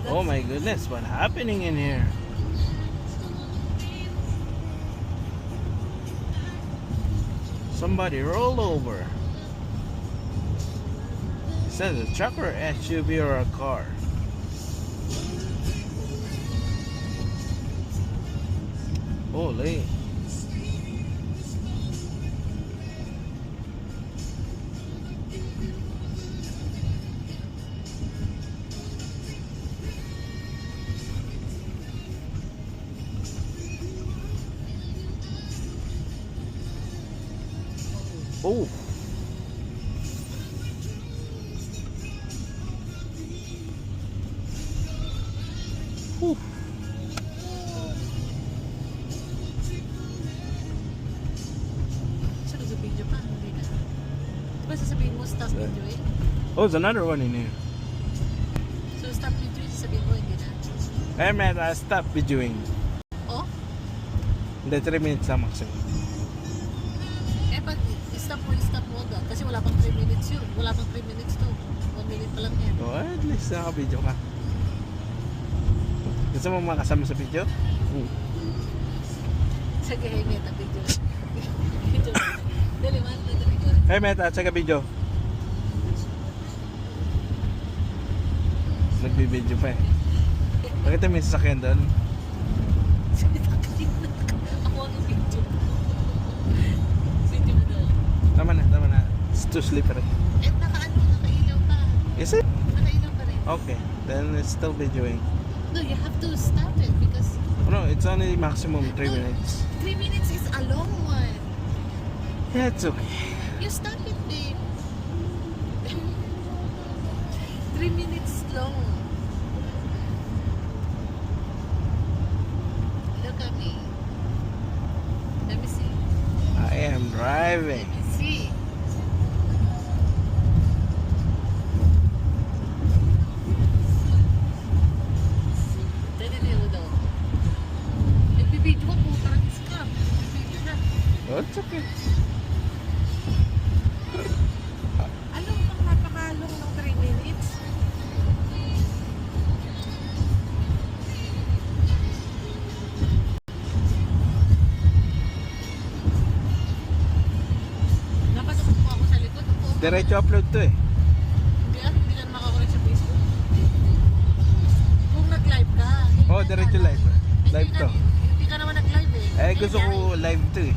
Oh my goodness, what's happening in here? Somebody roll over. Is that a truck or SUV or a car? Holy. Oh. Whew. So, nag-video pa, hindi na. Diba sasabihin mo, stop videoing? Oh, there's another one in here. So, stop videoing, sasabihin mo, hindi na. Hey man, stop videoing. Oh? Hindi, 3 minutes lang maximum. Eh, pag stop mo agad. Kasi wala pang 3 minutes yun. Wala pang 3 minutes to. 1 minute pa lang yan. Oh, at least naka-video ka. Gusto mo makasama sa video? Sige, hey, meta, video. Video. Dali, man, video. Hey Meta, check a video. Nagbibideo pa eh. Nakita mo yung sasakyan doon? Ako ang video. Video mo daw. Tama na. It's too slippery. Eh, nakailaw pa. Is it? Nakailaw pa rin. Okay, then it's still videoing. No, you have to stop it because... No, it's only maximum 3 minutes. 3 minutes is a long one. Yeah, it's okay. You stop it, babe. 3 minutes long. Look at me. Let me see. I am driving. Let me see. Dali mo daw. Nagbibideo ako, parang scam. Nagbibideo na. Oh, it's okay. Alam mo bang napakalong ng 3 minutes? Napasok mo ako sa likod. Diretso upload to eh. Hindi ka makakorek sa Facebook. Kung nag-live ka. Oh, diretso live. Live to. Hindi ka naman nag-live eh. Eh, gusto ko live to eh.